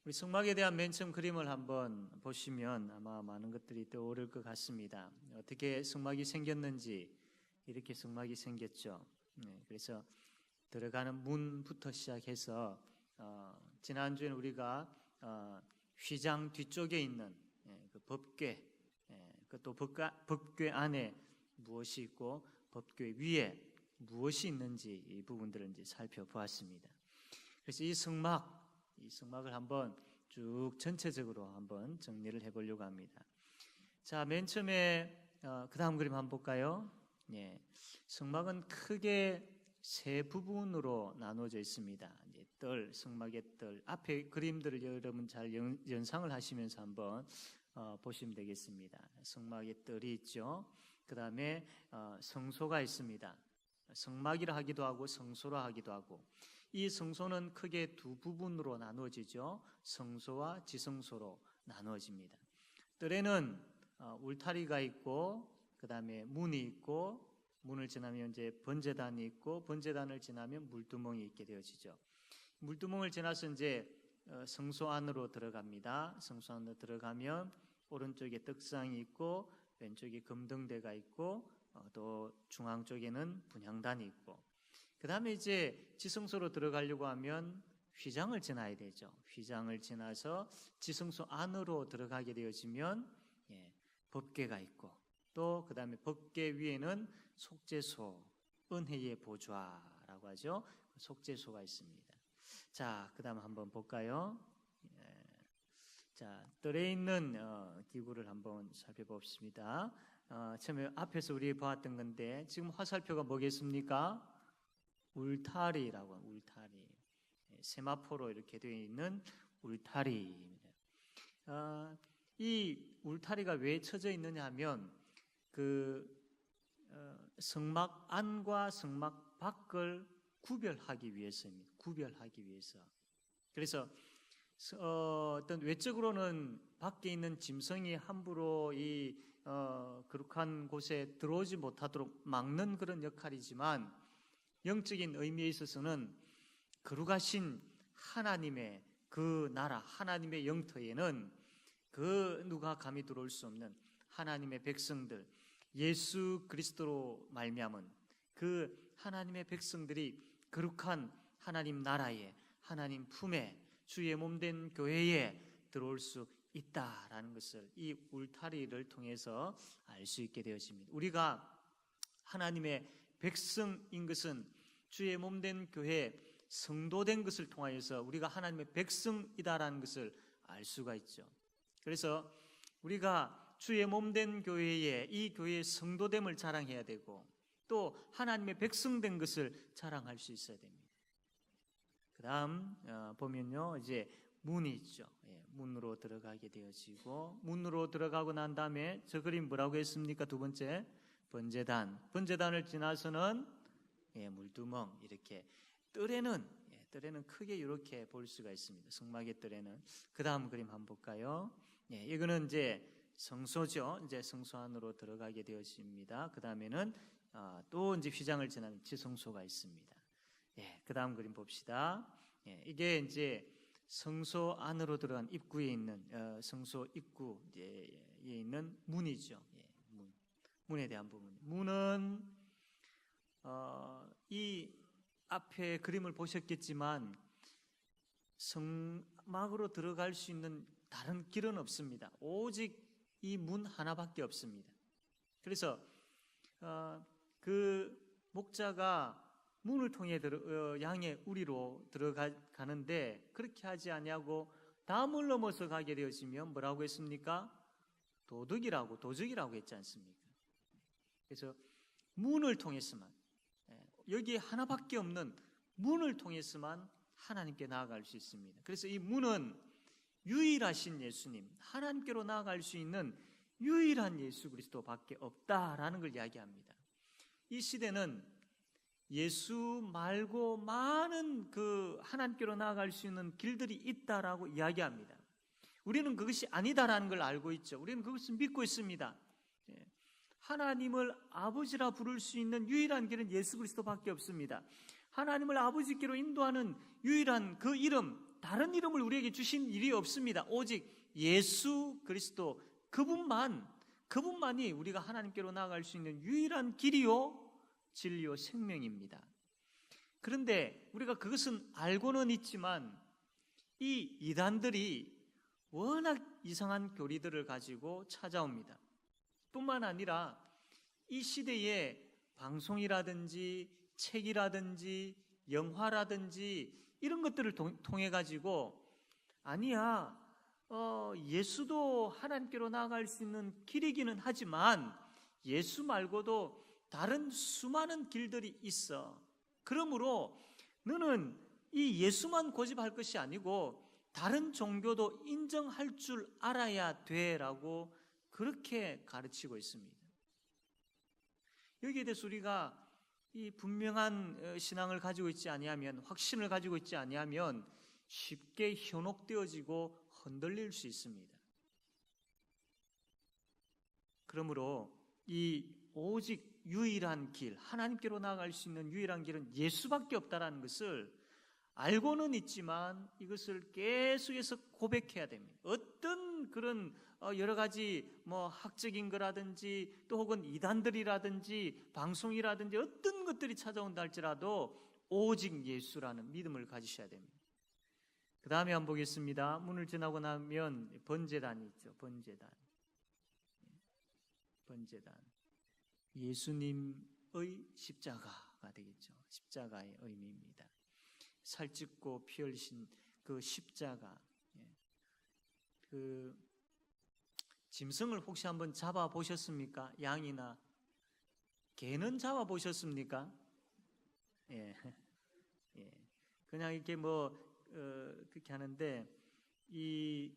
우리 성막에 대한 맨 처음 그림을 한번 보시면 아마 많은 것들이 떠오를 것 같습니다. 어떻게 성막이 생겼는지 이렇게 성막이 생겼죠. 그래서 들어가는 문부터 시작해서 지난주에는 우리가 휘장 뒤쪽에 있는 그 법궤, 또 법궤 안에 무엇이 있고 법궤 위에 무엇이 있는지 이 부분들을 이제 살펴보았습니다. 그래서 이 성막을 한번 쭉 전체적으로 한번 정리를 해보려고 합니다. 자, 맨 처음에 그 다음 그림 한번 볼까요? 성막은 크게 세 부분으로 나누어져 있습니다. 성막의 뜰, 앞에 그림들을 여러분 잘 연상을 하시면서 한번 보시면 되겠습니다. 성막의 뜰이 있죠. 그 다음에 성소가 있습니다. 성막이라 하기도 하고 성소라 하기도 하고, 이 성소는 크게 두 부분으로 나누어지죠. 성소와 지성소로 나누어집니다. 뜰에는 울타리가 있고, 그 다음에 문이 있고, 문을 지나면 이제 번제단이 있고, 번제단을 지나면 물두멍이 있게 되어지죠. 물두멍을 지나서 이제 성소 안으로 들어갑니다. 성소 안으로 들어가면 오른쪽에 떡상이 있고, 왼쪽에 금등대가 있고, 또 중앙 쪽에는 분향단이 있고, 그 다음에 이제 지성소로 들어가려고 하면 휘장을 지나야 되죠. 휘장을 지나서 지성소 안으로 들어가게 되어지면 법궤가 있고, 또 그 다음에 법궤 위에는 속죄소, 은혜의 보좌라고 하죠. 속죄소가 있습니다. 자, 그 다음 한번 볼까요? 자, 뜰에 있는 기구를 한번 살펴봅시다. 처음에 앞에서 우리 보았던 건데, 지금 화살표가 뭐겠습니까? 울타리라고 합니다. 울타리. 세마포로 이렇게 되어 있는 울타리입니다. 이 울타리가 왜 쳐져 있느냐 하면 성막 안과 성막 밖을 구별하기 위해서입니다. 구별하기 위해서. 그래서 어떤 외적으로는 밖에 있는 짐승이 함부로 이 거룩한 곳에 들어오지 못하도록 막는 그런 역할이지만, 영적인 의미에 있어서는 거룩하신 하나님의 그 나라, 하나님의 영토에는 그 누가 감히 들어올 수 없는 하나님의 백성들, 예수 그리스도로 말미암은 그 하나님의 백성들이 거룩한 하나님 나라에, 하나님 품에, 주의 몸된 교회에 들어올 수 있다라는 것을 이 울타리를 통해서 알 수 있게 되어집니다. 우리가 하나님의 백성인 것은 주의 몸된 교회, 성도된 것을 통하여서 우리가 하나님의 백성이다라는 것을 알 수가 있죠. 그래서 우리가 주의 몸된 교회에, 이 교회의 성도됨을 자랑해야 되고, 또 하나님의 백성된 것을 자랑할 수 있어야 됩니다. 그 다음 보면요, 이제 문이 있죠. 문으로 들어가게 되어지고, 문으로 들어가고 난 다음에 저 그림 뭐라고 했습니까? 두 번째, 번제단을 지나서는 물두멍, 이렇게 뜰에는 크게 이렇게 볼 수가 있습니다. 성막의 뜰에는. 그 다음 그림 한번 볼까요? 이거는 이제 성소죠. 이제 성소 안으로 들어가게 되어집니다. 그 다음에는 또 이제 휘장을 지나는 지성소가 있습니다. 그 다음 그림 봅시다. 이게 이제 성소 안으로 들어간 입구에 있는 성소 입구에 있는 문이죠. 문에 대한 부분. 문은 이 앞에 그림을 보셨겠지만 성막으로 들어갈 수 있는 다른 길은 없습니다. 오직 이 문 하나밖에 없습니다. 그래서 그 목자가 문을 통해 양의 우리로 들어가는데, 그렇게 하지 아니하고 담을 넘어서 가게 되어지면 뭐라고 했습니까? 도적이라고 했지 않습니까? 그래서 문을 통해서만, 여기 하나밖에 없는 문을 통해서만 하나님께 나아갈 수 있습니다. 그래서 이 문은 유일하신 예수님, 하나님께로 나아갈 수 있는 유일한 예수 그리스도밖에 없다라는 걸 이야기합니다. 이 시대는 예수 말고 많은 그 하나님께로 나아갈 수 있는 길들이 있다라고 이야기합니다. 우리는 그것이 아니다라는 걸 알고 있죠. 우리는 그것을 믿고 있습니다. 하나님을 아버지라 부를 수 있는 유일한 길은 예수 그리스도밖에 없습니다. 하나님을 아버지께로 인도하는 유일한 그 이름, 다른 이름을 우리에게 주신 일이 없습니다. 오직 예수 그리스도 그분만이 우리가 하나님께로 나아갈 수 있는 유일한 길이요 진리요 생명입니다. 그런데 우리가 그것은 알고는 있지만 이 이단들이 워낙 이상한 교리들을 가지고 찾아옵니다. 뿐만 아니라 이 시대에 방송이라든지 책이라든지 영화라든지 이런 것들을 통해 가지고 아니야, 예수도 하나님께로 나아갈 수 있는 길이기는 하지만 예수 말고도 다른 수많은 길들이 있어. 그러므로 너는 이 예수만 고집할 것이 아니고 다른 종교도 인정할 줄 알아야 돼라고 그렇게 가르치고 있습니다. 여기에 대해서 우리가 이 분명한 신앙을 가지고 있지 아니하면, 확신을 가지고 있지 아니하면 쉽게 현혹되어지고 흔들릴 수 있습니다. 그러므로 이 오직 유일한 길, 하나님께로 나아갈 수 있는 유일한 길은 예수밖에 없다라는 것을 알고는 있지만 이것을 계속해서 고백해야 됩니다. 어떤 그런 여러 가지 학적인 거라든지 또 혹은 이단들이라든지 방송이라든지 어떤 것들이 찾아온다 할지라도 오직 예수라는 믿음을 가지셔야 됩니다. 그 다음에 한번 보겠습니다. 문을 지나고 나면 번제단이 있죠. 번제단. 예수님의 십자가가 되겠죠. 십자가의 의미입니다. 살찢고 피 흘리신 그 십자가. 그 짐승을 혹시 한번 잡아 보셨습니까? 양이나 개는 잡아 보셨습니까? 예. 그냥 이렇게 그렇게 하는데 이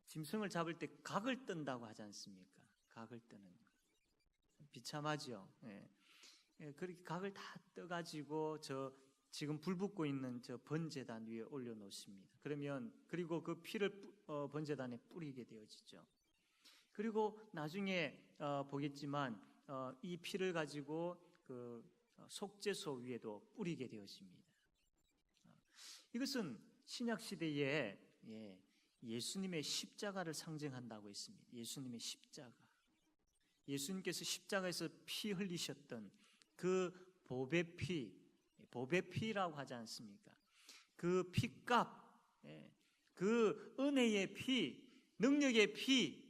짐승을 잡을 때 각을 뜬다고 하지 않습니까? 각을 뜨는 거. 비참하죠. 그렇게 각을 다 떠가지고 지금 불 붙고 있는 저 번제단 위에 올려놓습니다. 그리고 그 피를 번제단에 뿌리게 되어지죠. 그리고 나중에 보겠지만 이 피를 가지고 그 속죄소 위에도 뿌리게 되어집니다. 이것은 신약 시대에 예수님의 십자가를 상징한다고 했습니다. 예수님의 십자가. 예수님께서 십자가에서 피 흘리셨던 그 보배 피라고 하지 않습니까? 그 피값, 그 은혜의 피, 능력의 피.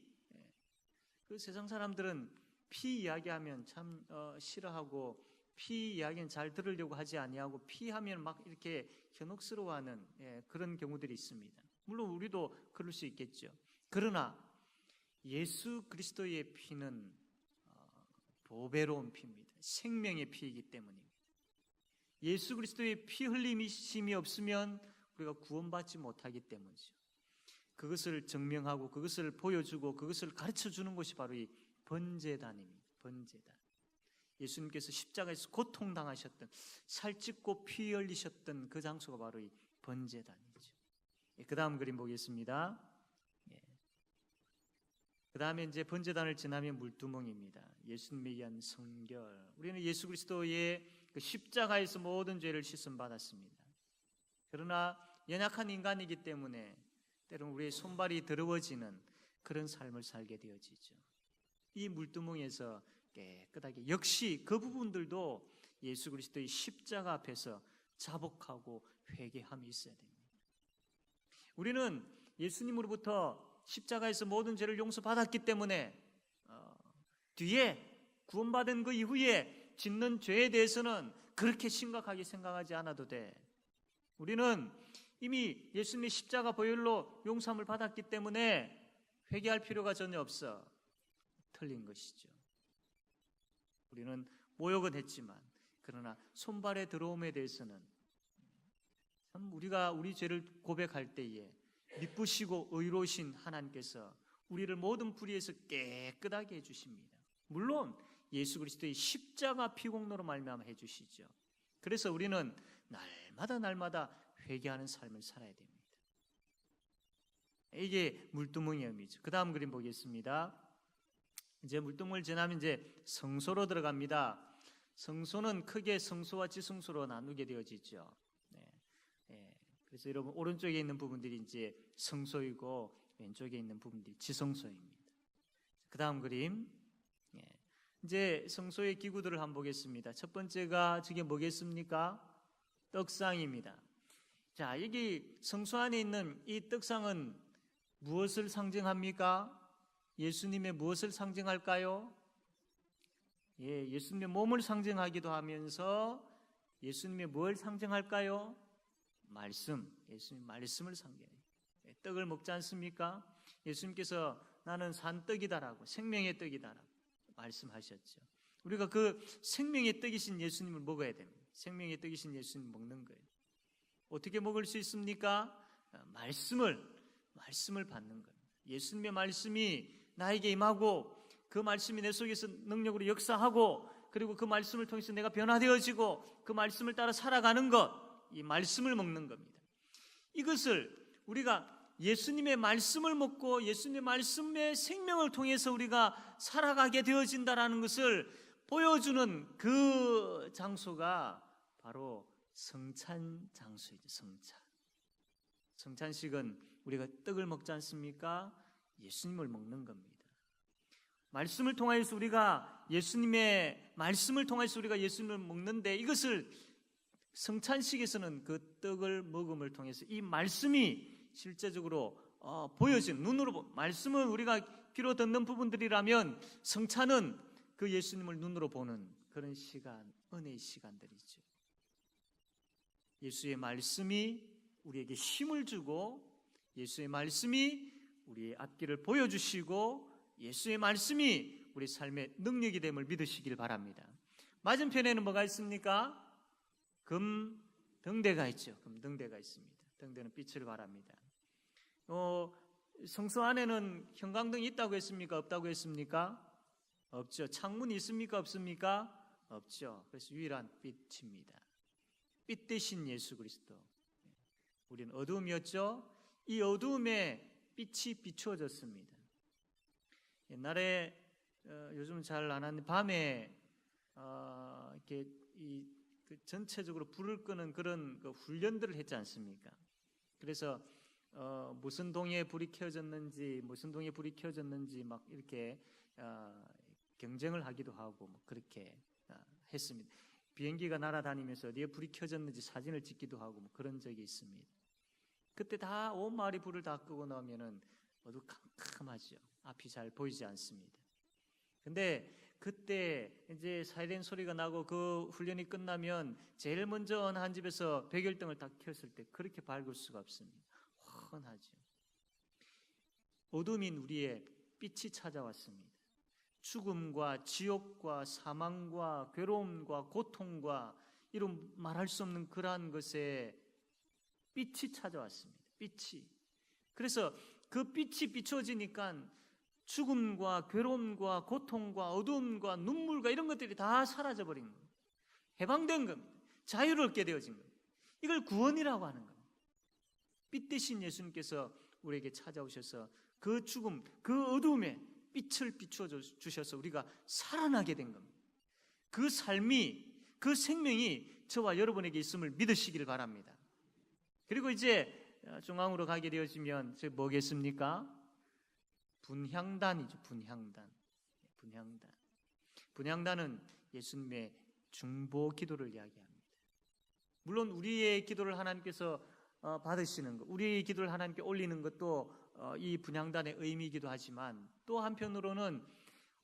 그 세상 사람들은 피 이야기하면 참 싫어하고 피 이야기는 잘 들으려고 하지 아니하고 피 하면 막 이렇게 현혹스러워하는 그런 경우들이 있습니다. 물론 우리도 그럴 수 있겠죠. 그러나 예수 그리스도의 피는 보배로운 피입니다. 생명의 피이기 때문입니다. 예수 그리스도의 피 흘림이 없으면 우리가 구원받지 못하기 때문이죠. 그것을 증명하고 그것을 보여주고 그것을 가르쳐주는 것이 바로 이 번제단입니다. 번제단. 예수님께서 십자가에서 고통당하셨던, 살찢고 피 흘리셨던 그 장소가 바로 이 번제단이죠. 그 다음 그림 보겠습니다. 그 다음에 이제 번제단을 지나면 물두멍입니다. 예수님에 의한 성결. 우리는 예수 그리스도의 그 십자가에서 모든 죄를 씻음 받았습니다. 그러나 연약한 인간이기 때문에 때로는 우리의 손발이 더러워지는 그런 삶을 살게 되어지죠. 이 물두멍에서 깨끗하게, 역시 그 부분들도 예수 그리스도의 십자가 앞에서 자복하고 회개함이 있어야 됩니다. 우리는 예수님으로부터 십자가에서 모든 죄를 용서받았기 때문에 뒤에 구원받은 그 이후에 짓는 죄에 대해서는 그렇게 심각하게 생각하지 않아도 돼. 우리는 이미 예수님의 십자가 보혈로 용서함을 받았기 때문에 회개할 필요가 전혀 없어. 틀린 것이죠. 우리는 모욕은 했지만 그러나 손발의 더러움에 대해서는 참 우리가 우리 죄를 고백할 때에 미쁘시고 의로우신 하나님께서 우리를 모든 불의에서 깨끗하게 해주십니다. 물론 예수 그리스도의 십자가 피공로로 말미암아 해주시죠. 그래서 우리는 날마다 회개하는 삶을 살아야 됩니다. 이게 물두멍의 의미죠. 그 다음 그림 보겠습니다. 이제 물두멍을 지나면 이제 성소로 들어갑니다. 성소는 크게 성소와 지성소로 나누게 되어지죠. 그래서 여러분 오른쪽에 있는 부분들이 이제 성소이고 왼쪽에 있는 부분들이 지성소입니다. 그 다음 그림. 이제 성소의 기구들을 한번 보겠습니다. 첫 번째가 저게 뭐겠습니까? 떡상입니다. 자, 여기 성소 안에 있는 이 떡상은 무엇을 상징합니까? 예수님의 무엇을 상징할까요? 예수님의 몸을 상징하기도 하면서 예수님의 뭘 상징할까요? 말씀, 예수님 말씀을 상징해요. 떡을 먹지 않습니까? 예수님께서 나는 산떡이다라고, 생명의 떡이다라고 말씀하셨죠. 우리가 그 생명의 떡이신 예수님을 먹어야 됩니다. 생명의 떡이신 예수님을 먹는 거예요. 어떻게 먹을 수 있습니까? 말씀을 받는 거예요. 예수님의 말씀이 나에게 임하고 그 말씀이 내 속에서 능력으로 역사하고 그리고 그 말씀을 통해서 내가 변화되어지고 그 말씀을 따라 살아가는 것, 이 말씀을 먹는 겁니다. 이것을 우리가 예수님의 말씀을 먹고 예수님의 말씀의 생명을 통해서 우리가 살아가게 되어진다라는 것을 보여주는 그 장소가 바로 성찬 장소이죠. 성찬식은 우리가 떡을 먹지 않습니까? 예수님을 먹는 겁니다. 말씀을 통하여서 우리가 예수님의 말씀을 통해서 우리가 예수님을 먹는데 이것을 성찬식에서는 그 떡을 먹음을 통해서 이 말씀이 실제적으로 보여진 눈으로 말씀은 우리가 귀로 듣는 부분들이라면 성찬은 그 예수님을 눈으로 보는 그런 시간, 은혜의 시간들이죠. 예수의 말씀이 우리에게 힘을 주고 예수의 말씀이 우리의 앞길을 보여주시고 예수의 말씀이 우리 삶의 능력이 됨을 믿으시길 바랍니다. 맞은편에는 뭐가 있습니까? 금등대가 있죠. 금등대가 있습니다. 등대는 빛을 발합니다. 성소 안에는 형광등이 있다고 했습니까? 없다고 했습니까? 없죠. 창문이 있습니까? 없습니까? 없죠. 그래서 유일한 빛입니다. 빛 대신 예수 그리스도. 우리는 어두움이었죠. 이 어두움에 빛이 비추어졌습니다. 옛날에 요즘 잘 안 하는 밤에 이렇게 전체적으로 불을 끄는 그런 훈련들을 했지 않습니까? 그래서 무슨 동에 불이 켜졌는지 막 이렇게 경쟁을 하기도 하고 뭐 그렇게 했습니다. 비행기가 날아다니면서 어디에 불이 켜졌는지 사진을 찍기도 하고 뭐 그런 적이 있습니다. 그때 다 온 마을이 불을 다 끄고 나면은 어두컴컴하죠. 앞이 잘 보이지 않습니다. 근데 그때 이제 사이렌 소리가 나고 그 훈련이 끝나면 제일 먼저 어느 한 집에서 백열등을 딱 켰을 때 그렇게 밝을 수가 없습니다. 훤하죠. 어둠인 우리의 빛이 찾아왔습니다. 죽음과 지옥과 사망과 괴로움과 고통과 이런 말할 수 없는 그러한 것에 빛이 찾아왔습니다. 빛이. 그래서 그 빛이 비춰지니까 죽음과 괴로움과 고통과 어두움과 눈물과 이런 것들이 다 사라져버린 거예요. 해방된 겁니다. 자유롭게 되어진 겁니다. 이걸 구원이라고 하는 겁니다. 빛 대신 예수님께서 우리에게 찾아오셔서 그 죽음, 그 어두움에 빛을 비추어 주셔서 우리가 살아나게 된 겁니다. 그 삶이, 그 생명이 저와 여러분에게 있음을 믿으시기를 바랍니다. 그리고 이제 중앙으로 가게 되어지면 저 뭐겠습니까? 분향단이죠. 분향단은 예수님의 중보 기도를 이야기합니다. 물론 우리의 기도를 하나님께서 받으시는 것, 우리의 기도를 하나님께 올리는 것도 이 분향단의 의미이기도 하지만 또 한편으로는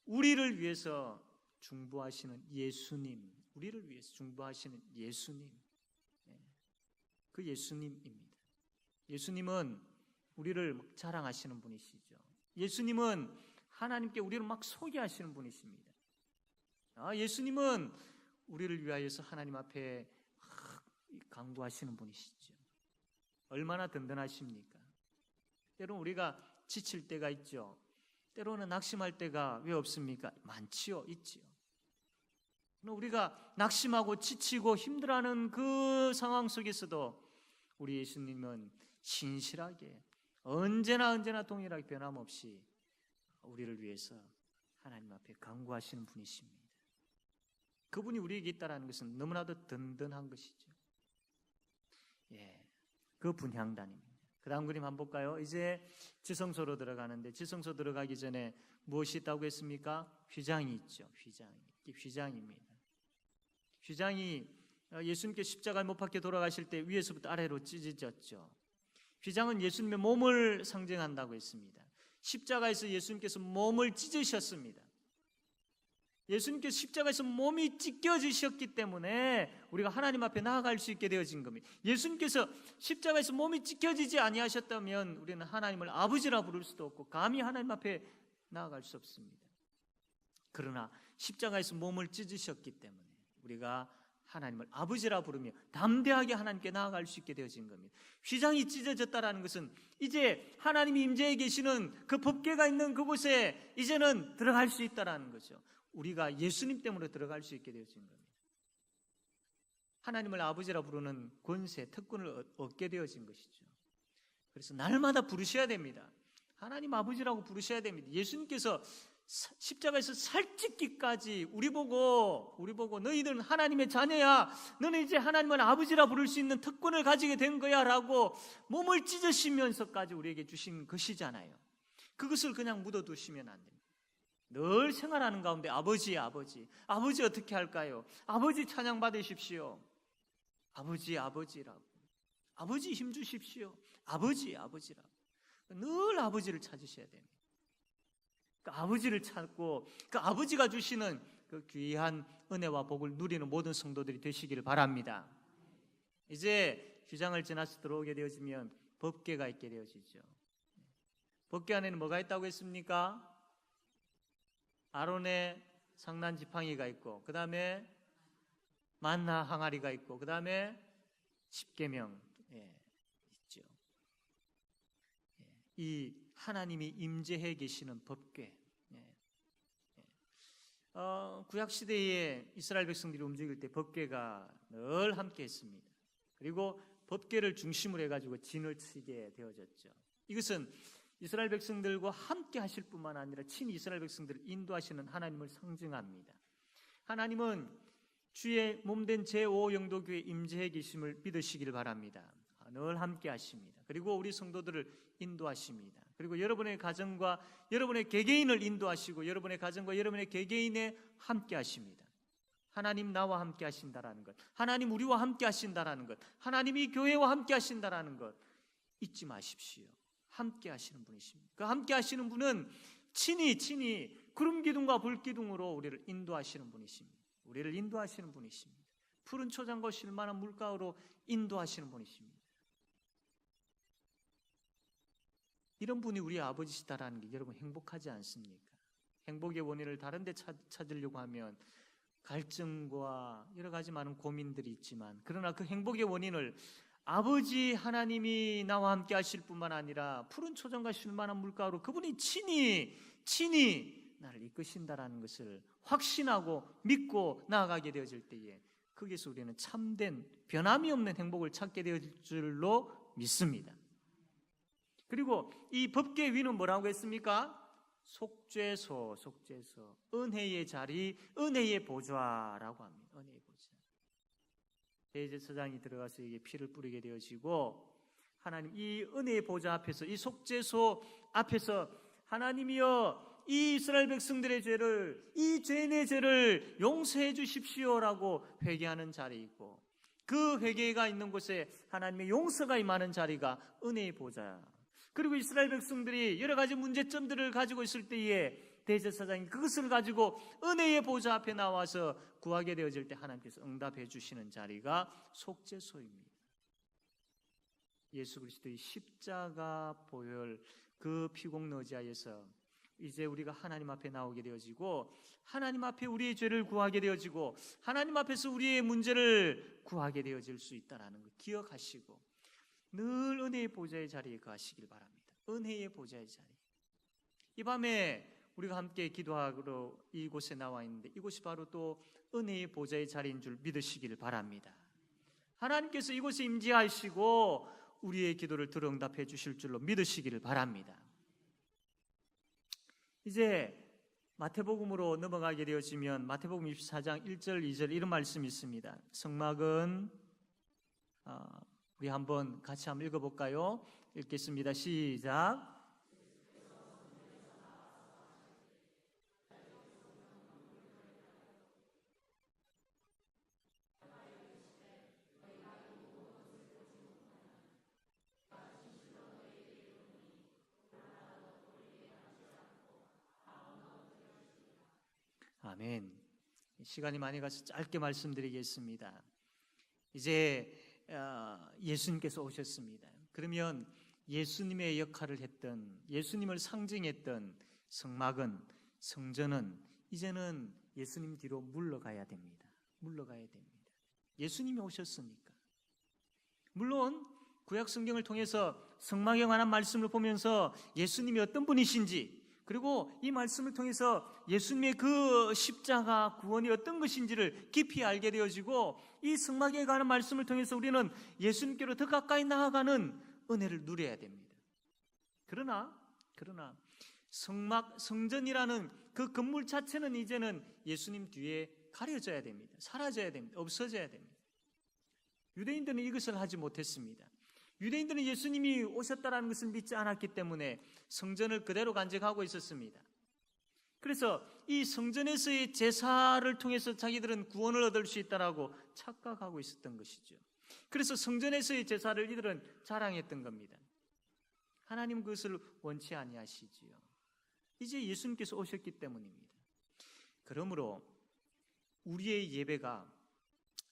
우리를 위해서 중보하시는 예수님, 우리를 위해서 중보하시는 예수님, 그 예수님입니다. 예수님은 우리를 자랑하시는 분이시죠. 예수님은 하나님께 우리를 막 소개하시는 분이십니다. 예수님은 우리를 위하여서 하나님 앞에 강구하시는 분이시죠. 얼마나 든든하십니까? 때로는 우리가 지칠 때가 있죠. 때로는 낙심할 때가 왜 없습니까? 많지요, 있지요. 우리가 낙심하고 지치고 힘들어하는 그 상황 속에서도 우리 예수님은 신실하게 언제나 동일하게 변함없이 우리를 위해서 하나님 앞에 간구하시는 분이십니다. 그분이 우리에게 있다는 것은 너무나도 든든한 것이죠. 그 분향단입니다. 그 다음 그림 한번 볼까요? 이제 지성소로 들어가는데 지성소 들어가기 전에 무엇이 있다고 했습니까? 휘장이 있죠. 휘장입니다. 휘장이 예수님께 십자가에 못 박혀 돌아가실 때 위에서부터 아래로 찢어졌죠. 휘장은 예수님의 몸을 상징한다고 했습니다. 십자가에서 예수님께서 몸을 찢으셨습니다. 예수님께서 십자가에서 몸이 찢겨지셨기 때문에 우리가 하나님 앞에 나아갈 수 있게 되어진 겁니다. 예수님께서 십자가에서 몸이 찢겨지지 아니하셨다면 우리는 하나님을 아버지라 부를 수도 없고 감히 하나님 앞에 나아갈 수 없습니다. 그러나 십자가에서 몸을 찢으셨기 때문에 우리가 하나님을 아버지라 부르며 담대하게 하나님께 나아갈 수 있게 되어진 겁니다. 휘장이 찢어졌다라는 것은 이제 하나님이 임재해 계시는 그 법궤가 있는 그곳에 이제는 들어갈 수 있다라는 거죠. 우리가 예수님 때문에 들어갈 수 있게 되어진 겁니다. 하나님을 아버지라 부르는 권세, 특권을 얻게 되어진 것이죠. 그래서 날마다 부르셔야 됩니다. 하나님 아버지라고 부르셔야 됩니다. 예수님께서 십자가에서 살찢기까지 우리 보고 너희들은 하나님의 자녀야, 너는 이제 하나님을 아버지라 부를 수 있는 특권을 가지게 된 거야 라고 몸을 찢으시면서까지 우리에게 주신 것이잖아요. 그것을 그냥 묻어두시면 안 됩니다. 늘 생활하는 가운데 아버지 어떻게 할까요? 아버지 찬양 받으십시오. 아버지라고, 아버지 힘 주십시오. 아버지라고 늘 아버지를 찾으셔야 됩니다. 그 아버지를 찾고 그 아버지가 주시는 그 귀한 은혜와 복을 누리는 모든 성도들이 되시기를 바랍니다. 이제 휘장을 지나서 들어오게 되어지면 법궤가 있게 되어지죠. 법궤 안에는 뭐가 있다고 했습니까? 아론의 상난 지팡이가 있고, 그 다음에 만나 항아리가 있고, 그 다음에 십계명 있죠. 이 하나님이 임재해 계시는 법궤. 구약 시대에 이스라엘 백성들이 움직일 때 법궤가 늘 함께했습니다. 그리고 법궤를 중심으로 해가지고 진을 치게 되어졌죠. 이것은 이스라엘 백성들과 함께 하실 뿐만 아니라 친히 이스라엘 백성들을 인도하시는 하나님을 상징합니다. 하나님은 주의 몸된 제5영도교회 임재해 계심을 믿으시기를 바랍니다. 늘 함께 하십니다. 그리고 우리 성도들을 인도하십니다. 그리고 여러분의 가정과 여러분의 개개인을 인도하시고 여러분의 가정과 여러분의 개개인에 함께 하십니다. 하나님 나와 함께 하신다라는 것, 하나님 우리와 함께 하신다라는 것, 하나님이 교회와 함께 하신다라는 것 잊지 마십시오. 함께 하시는 분이십니다. 그 함께 하시는 분은 친히 구름 기둥과 불 기둥으로 우리를 인도하시는 분이십니다. 우리를 인도하시는 분이십니다. 푸른 초장과 쉴만한 물가로 인도하시는 분이십니다. 이런 분이 우리 아버지시다라는 게 여러분 행복하지 않습니까? 행복의 원인을 다른 데 찾으려고 하면 갈증과 여러 가지 많은 고민들이 있지만, 그러나 그 행복의 원인을 아버지 하나님이 나와 함께 하실 뿐만 아니라 푸른 초장과 쉴만한 물가로 그분이 친히 나를 이끄신다라는 것을 확신하고 믿고 나아가게 되어질 때에 거기서 우리는 참된 변함이 없는 행복을 찾게 되어질 줄로 믿습니다. 그리고 이 법궤 위는 뭐라고 했습니까? 속죄소, 은혜의 자리, 은혜의 보좌라고 합니다. 은혜의 보좌. 대제사장이 들어가서 이게 피를 뿌리게 되어지고, 하나님 이 은혜의 보좌 앞에서, 이 속죄소 앞에서 하나님이여 이 이스라엘 백성들의 죄를, 이 죄인의 죄를 용서해 주십시오라고 회개하는 자리이고, 그 회개가 있는 곳에 하나님의 용서가 임하는 자리가 은혜의 보좌. 그리고 이스라엘 백성들이 여러 가지 문제점들을 가지고 있을 때에 대제사장이 그것을 가지고 은혜의 보좌 앞에 나와서 구하게 되어질 때 하나님께서 응답해 주시는 자리가 속죄소입니다. 예수 그리스도의 십자가 보혈 그 피공너지하에서 이제 우리가 하나님 앞에 나오게 되어지고, 하나님 앞에 우리의 죄를 구하게 되어지고, 하나님 앞에서 우리의 문제를 구하게 되어질 수 있다는 것 기억하시고 늘 은혜의 보좌의 자리에 거하시길 바랍니다. 은혜의 보좌의 자리. 이 밤에 우리가 함께 기도하러 이곳에 나와 있는데 이곳이 바로 또 은혜의 보좌의 자리인 줄 믿으시길 바랍니다. 하나님께서 이곳에 임재하시고 우리의 기도를 들어 응답해 주실 줄로 믿으시기를 바랍니다. 이제 마태복음으로 넘어가게 되어지면 마태복음 24장 1절 2절 이런 말씀이 있습니다. 성막은 우리 한번 같이 한번 읽어볼까요? 읽겠습니다. 시작. 아멘. 시간이 많이 가서 짧게 말씀드리겠습니다. 이제 예수님께서 오셨습니다. 그러면 예수님의 역할을 했던, 예수님을 상징했던 성막은, 성전은 이제는 예수님 뒤로 물러가야 됩니다. 물러가야 됩니다. 예수님이 오셨으니까. 물론 구약 성경을 통해서 성막에 관한 말씀을 보면서 예수님이 어떤 분이신지, 그리고 이 말씀을 통해서 예수님의 그 십자가 구원이 어떤 것인지를 깊이 알게 되어지고, 이 성막에 관한 말씀을 통해서 우리는 예수님께로 더 가까이 나아가는 은혜를 누려야 됩니다. 그러나 성막, 성전이라는 그 건물 자체는 이제는 예수님 뒤에 가려져야 됩니다. 사라져야 됩니다. 없어져야 됩니다. 유대인들은 이것을 하지 못했습니다. 유대인들은 예수님이 오셨다는 것을 믿지 않았기 때문에 성전을 그대로 간직하고 있었습니다. 그래서 이 성전에서의 제사를 통해서 자기들은 구원을 얻을 수 있다라고 착각하고 있었던 것이죠. 그래서 성전에서의 제사를 이들은 자랑했던 겁니다. 하나님 그것을 원치 아니하시지요. 이제 예수님께서 오셨기 때문입니다. 그러므로 우리의 예배가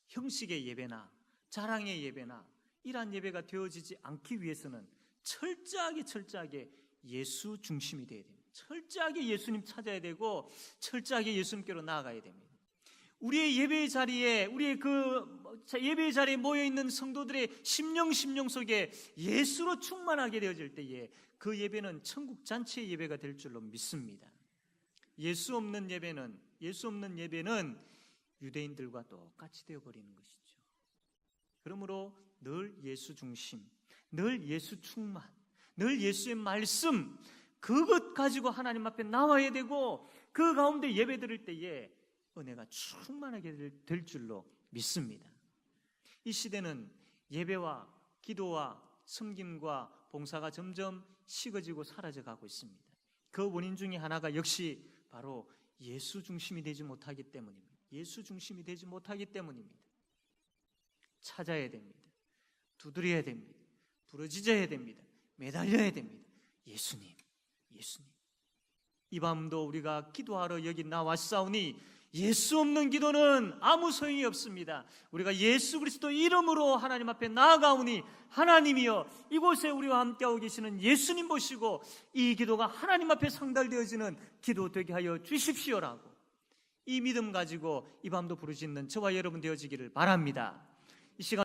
형식의 예배나 자랑의 예배나 이러한 예배가 되어지지 않기 위해서는 철저하게 예수 중심이 되어야 됩니다. 철저하게 예수님 찾아야 되고 철저하게 예수님께로 나아가야 됩니다. 우리의 예배의 자리에, 우리의 그 예배의 자리에 모여 있는 성도들의 심령 속에 예수로 충만하게 되어질 때에 그 예배는 천국 잔치의 예배가 될 줄로 믿습니다. 예수 없는 예배는 유대인들과 똑같이 되어버리는 것이죠. 그러므로 늘 예수 중심, 늘 예수 충만, 늘 예수의 말씀, 그것 가지고 하나님 앞에 나와야 되고 그 가운데 예배 드릴 때에 은혜가 충만하게 될 줄로 믿습니다. 이 시대는 예배와 기도와 섬김과 봉사가 점점 식어지고 사라져가고 있습니다. 그 원인 중에 하나가 역시 바로 예수 중심이 되지 못하기 때문입니다. 예수 중심이 되지 못하기 때문입니다. 찾아야 됩니다. 두드려야 됩니다. 부르짖어야 됩니다. 매달려야 됩니다. 예수님. 이 밤도 우리가 기도하러 여기 나왔사오니 예수 없는 기도는 아무 소용이 없습니다. 우리가 예수 그리스도 이름으로 하나님 앞에 나아가오니 하나님이여 이곳에 우리와 함께하고 계시는 예수님 보시고 이 기도가 하나님 앞에 상달되어지는 기도 되게 하여 주십시오라고 이 믿음 가지고 이 밤도 부르짖는 저와 여러분 되어지기를 바랍니다. 이 시간